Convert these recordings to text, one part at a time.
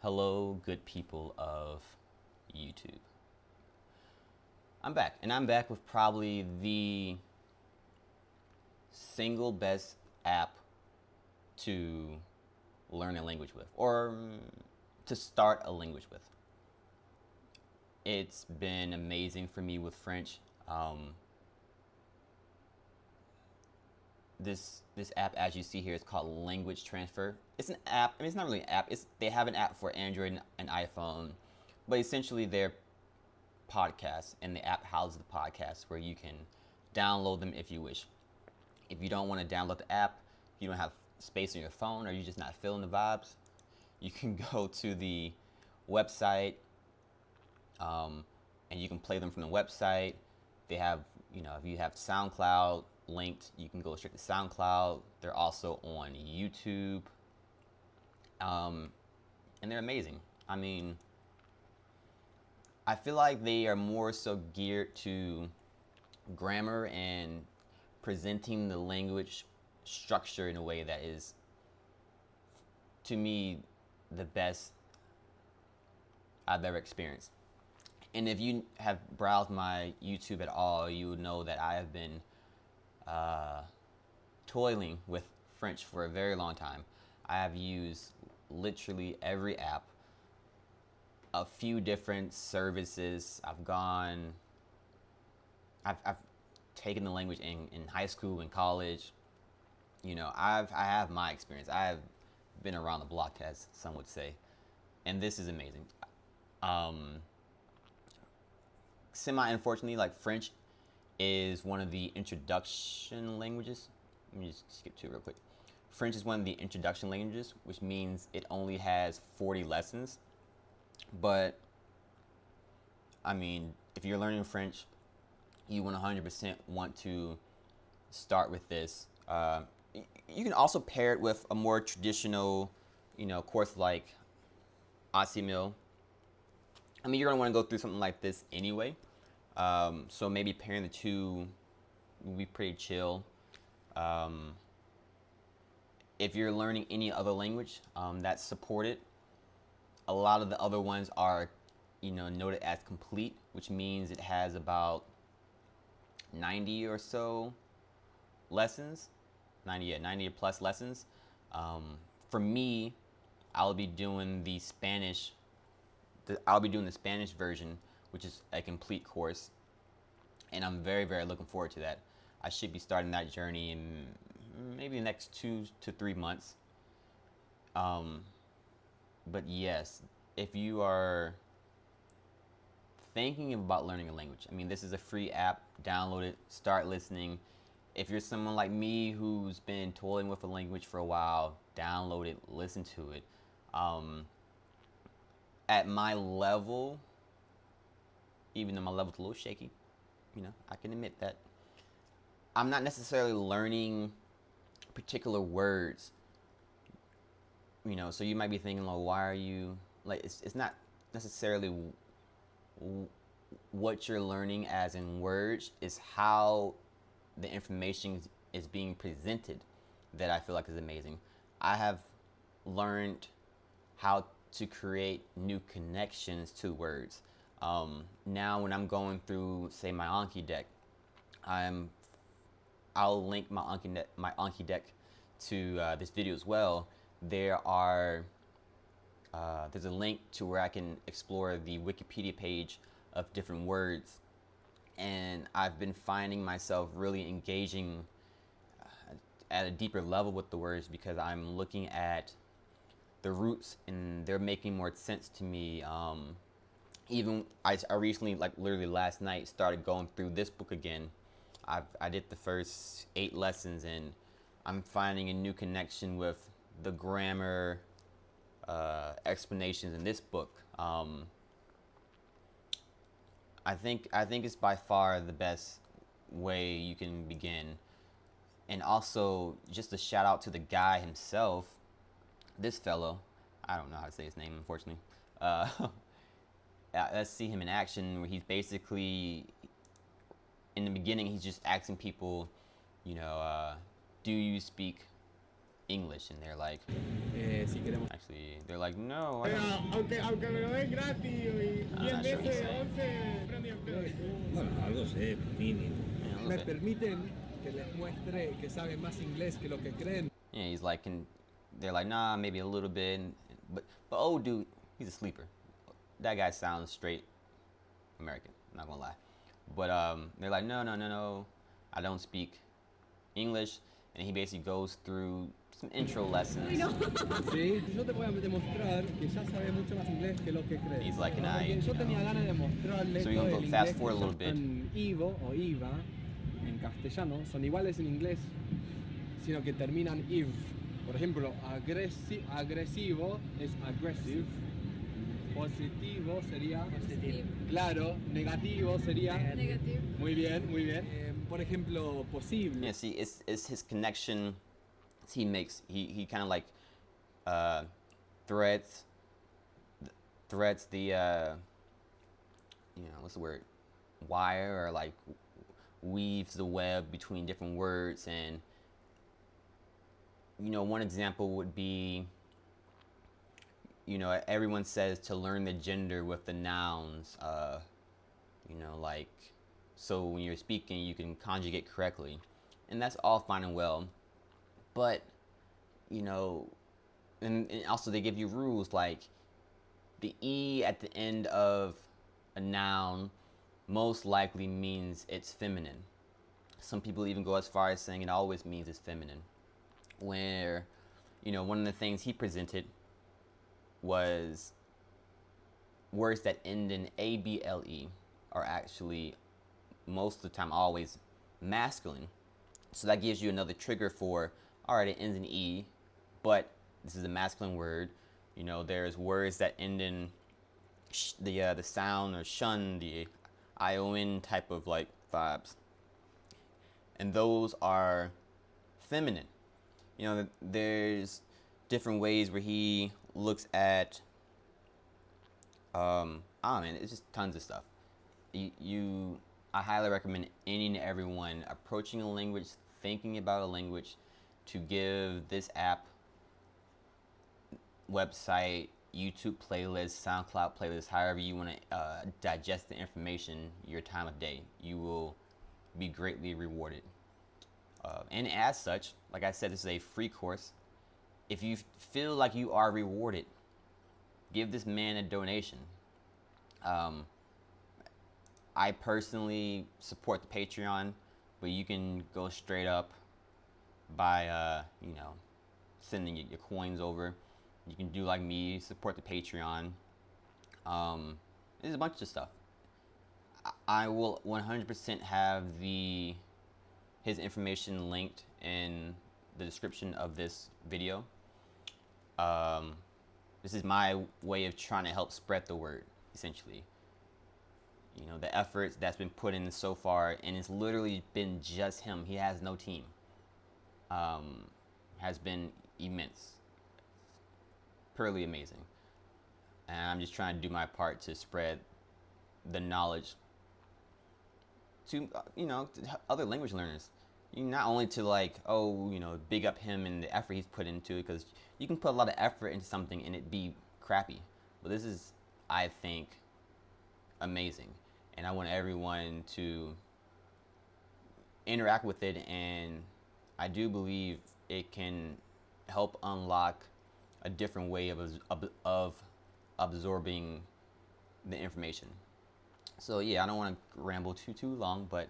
Hello, good people of YouTube. I'm back, and I'm back with probably the single best app to learn a language with, or to start a language with. It's been amazing for me with French. This app, as you see here, is called Language Transfer. It's an app. I mean, it's not really an app. They have an app for Android and iPhone, but essentially they're podcasts, and the app houses the podcasts where you can download them if you wish. If you don't want to download the app, you don't have space on your phone, or you're just not feeling the vibes, you can go to the website, and you can play them from the website. They have, if you have SoundCloud linked, you can go straight to SoundCloud. They're also on YouTube, and they're amazing. I mean, I feel like they are more so geared to grammar and presenting the language structure in a way that is, to me, the best I've ever experienced. And if you have browsed my YouTube at all, you would know that I have been toiling with French for a very long time. I have used literally every app, a few different services. I've taken the language in high school and college. I have my experience. I have been around the block, as some would say, and this is amazing. Semi unfortunately, like French is one of the introduction languages. Let me just skip to it real quick. French is one of the introduction languages, which means it only has 40 lessons. But I mean, if you're learning French, you 100% want to start with this. You can also pair it with a more traditional, course like Asimil. I mean, you're gonna want to go through something like this anyway. So maybe pairing the two would be pretty chill. If you're learning any other language that's supported, a lot of the other ones are, noted as complete, which means it has about 90 or so lessons. 90 plus lessons. For me, I'll be doing the Spanish. I'll be doing the Spanish version, which is a complete course, and I'm very, very looking forward to that. I should be starting that journey in maybe the next 2 to 3 months. But yes, if you are thinking about learning a language, I mean, this is a free app. Download it, start listening. If you're someone like me who's been toiling with a language for a while, download it, listen to it. At my level, even though my level's a little shaky, I can admit that, I'm not necessarily learning particular words. So you might be thinking, like, why are you, like, it's not necessarily what you're learning as in words, is how the information is being presented that I feel like is amazing. I have learned how to create new connections to words. Now, when I'm going through, say, my Anki deck, I'll link my Anki deck to this video as well. There's a link to where I can explore the Wikipedia page of different words, and I've been finding myself really engaging at a deeper level with the words because I'm looking at the roots and they're making more sense to me. Even I recently, like literally last night, started going through this book again. I did the first 8 lessons, and I'm finding a new connection with the grammar explanations in this book. I think it's by far the best way you can begin. And also, just a shout out to the guy himself, this fellow. I don't know how to say his name, unfortunately. Let's see him in action, where he's basically, in the beginning, he's just asking people, do you speak English, and they're like, si queremos. actually, they're like, no, I don't. Aunque me lo den gratis y I'm 10 not sure what he's veces, saying. 11, aprendí a hacer. Bueno, algo sé, mínimo. Yeah, a little Me bit. permiten que les muestre que saben más inglés que lo que creen. Yeah, he's like, and they're like, nah, maybe a little bit, but old dude, he's a sleeper. That guy sounds straight American. I'm not gonna lie, but they're like, no, I don't speak English, and he basically goes through some intro lessons. Sí, yo te voy a demostrar que ya sabe mucho más inglés que lo que crees. He's like, Porque yo tenía ganas de mostrarles So we're todo gonna el go inglés fast que forward a little bit. llaman Ivo o Iva en castellano, son iguales en inglés, sino que terminan iv. Por ejemplo, agresivo es aggressive, positivo sería Positivo. claro, negativo sería Negativo. muy bien, muy bien. Por ejemplo, posible. Yeah, see, it's his connection he makes. He kind of like threads the what's the word, wire, or like weaves the web between different words. And one example would be, everyone says to learn the gender with the nouns, like, so when you're speaking you can conjugate correctly, and that's all fine and well, but and also they give you rules, like the E at the end of a noun most likely means it's feminine. Some people even go as far as saying it always means it's feminine, where one of the things he presented was words that end in able are actually most of the time always masculine. So that gives you another trigger for, all right, it ends in E, but this is a masculine word. There's words that end in the sound or shun, the ion type of like vibes, and those are feminine. There's different ways where he looks at man, it's just tons of stuff. I highly recommend any and everyone approaching a language, thinking about a language, to give this app, website, YouTube playlist, SoundCloud playlist, however you want to digest the information, your time of day. You will be greatly rewarded. And as such, like I said, this is a free course. If you feel like you are rewarded, give this man a donation. I personally support the Patreon, but you can go straight up by sending your coins over. You can do like me, support the Patreon. There's a bunch of stuff. I will 100% have his information linked in the description of this video. This is my way of trying to help spread the word, essentially. The efforts that's been put in so far, and it's literally been just him. He has no team. Has been immense. Purely amazing. And I'm just trying to do my part to spread the knowledge to to other language learners. Not only to like, big up him and the effort he's put into it, because you can put a lot of effort into something and it be crappy, but this is, I think, amazing, and I want everyone to interact with it, and I do believe it can help unlock a different way of absorbing the information. So yeah, I don't want to ramble too long, but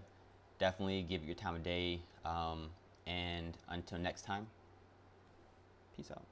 definitely give it your time of day, and until next time, peace out.